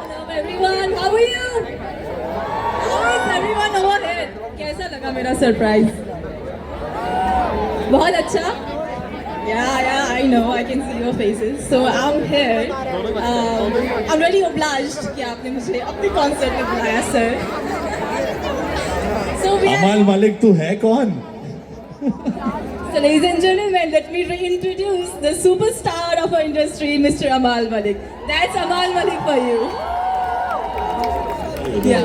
Hello everyone, how are you? How is everyone over here? कैसा लगा मेरा surprise? बहुत अच्छा? Yeah, I know, I can see your faces. So I'm here. I'm really obliged कि आपने मुझे अपने concert में बुलाया, sir. So we अमाल मलिक तू है कौन? So ladies and gentlemen, let me reintroduce the superstar of our industry, Mr. Amal Malik. That's Amal Malik for you. Yeah.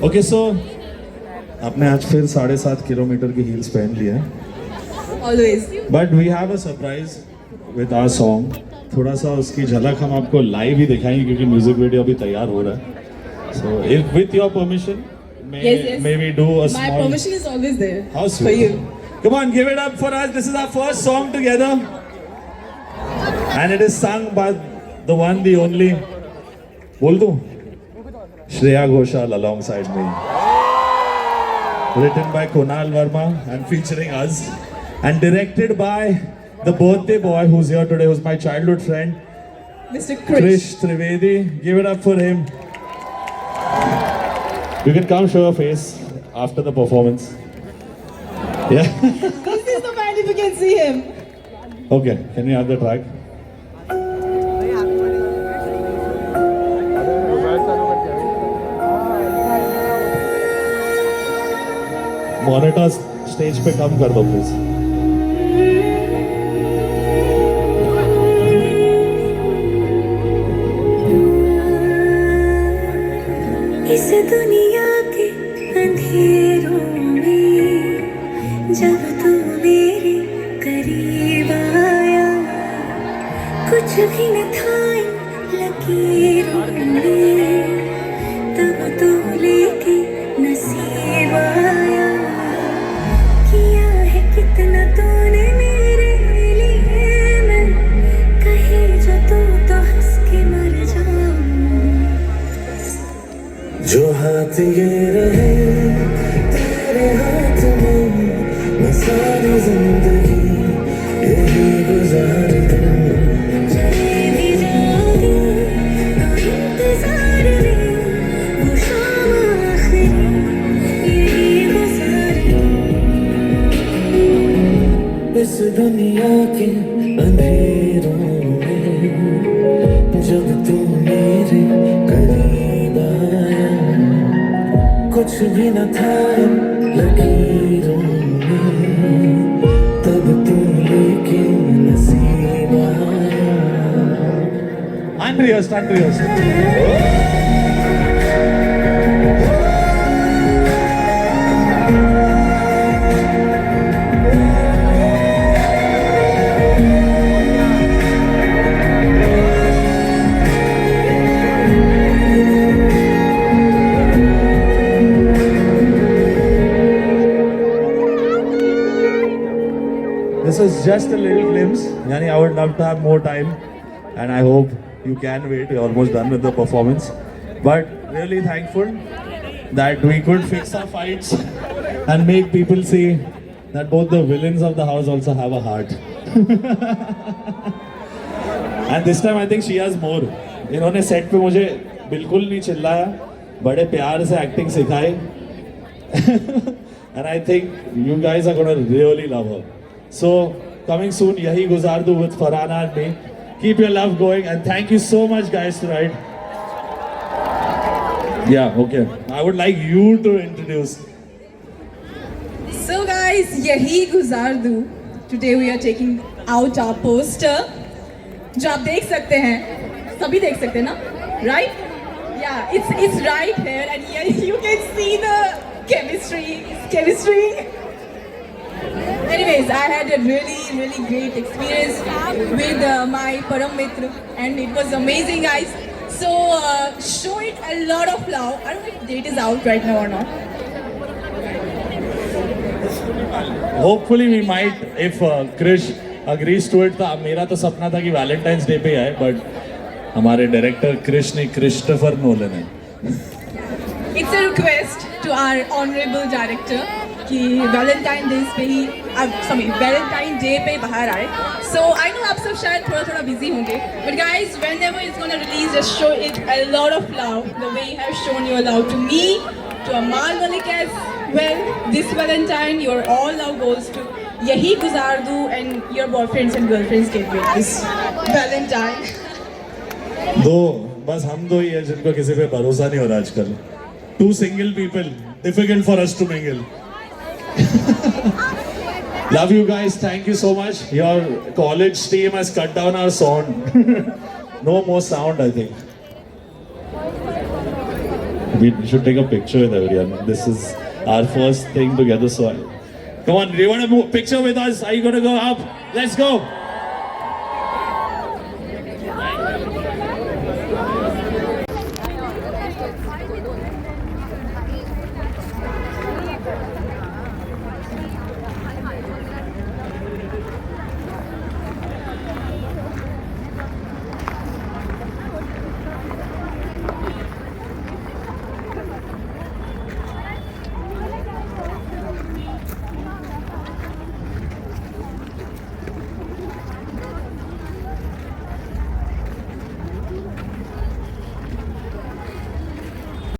Okay, so आपने आज फिर 7.5 किलोमीटर की हील्स पहन ली है. Always. But we have a surprise with our song. थोड़ा सा उसकी झलक हम आपको लाइव ही दिखाएंगे क्योंकि म्यूजिक वीडियो अभी तैयार हो रहा है. So if with your permission, Yes. may we do a My small. permission is always there. How sweet. For you. Come on, give it up for us. This is our first song together. And it is sung by the one, the only. बोल दूं? Shreya Ghoshal alongside me. Written by Kunal Verma and featuring us. And directed by the birthday boy who's here today, who's my childhood friend, Mr. Krish. Krish Trivedi. Give it up for him. You can come show your face after the performance. Yeah. This is the man if you can see him. Okay, can we have the track? Monitor stage पे कम कर दो please. इस दुनिया के अंधेरों में जब तू मेरे करीब आया, कुछ भी न था इन लकीरों में, तब तू लेके नसीब आया. किया है कितना तूने मेरे लिए, मैं कहे जो तू तो हंस के मर जाऊं. जो हाथ ये रहे तेरे हाथ में, मैं सारी जिंदगी यही गुजार दूं. चले भी जाओगे तो इंतजार में, वो शाम आखिरी यही गुजारूं. इस दुनिया के अंधेरों में जब तू मेरे करीब आया, कुछ भी न था इन लकीरों में, तब तू लेके नसीब आया. Unrehearsed. This is just a little glimpse. Yani, I would love to have more time, and I hope you can wait. We're almost done with the performance, but really thankful that we could fix our fights and make people see that both the villains of the house also have a heart. And this time I think she has more. इन्होंने set पे मुझे बिल्कुल नहीं चिल्लाया, बड़े प्यार से acting सिखाई. And I think you guys are gonna really love her. So coming soon. Yahi Guzar Do with Farhana and me. Keep your love going and thank you so much, guys, tonight. Yeah, okay. I would like you to introduce. So guys, yahi guzar do. Today we are taking out our poster. जो आप देख सकते हैं, सभी देख सकते हैं ना, right? Yeah, it's right here, and here you can see the chemistry. Anyways, I had a really great experience with my Param Mitra, and it was amazing, guys. So show it a lot of love. I don't know if the date is out right now or not. Hopefully we might, if Krish agrees to it. था मेरा तो सपना था कि Valentine's day पे आए, but हमारे director Krrish नहीं, क्रिस्टोफर नोलन है. It's a request to our honorable director कि Valentine Day पे ही Valentine Day पे बाहर आए. So I know आप सब शायद थोड़ा busy होंगे, but guys, whenever it's gonna release, just show it a lot of love, the way you have shown your love to me, to Amal Malik as well. This Valentine, your all love goes to Yahi Guzar Do and your boyfriends and girlfriends get with this Valentine. दो बस हम दो ही है जिनको किसी पे भरोसा नहीं हो रहा आजकल. 2 single people, difficult for us to mingle. Love you guys, thank you so much. Your college team has cut down our sound. No more sound, I think. We should take a picture with everyone. This is our first thing together, so come on, do you want to move picture with us? Are you going to go up? Let's go.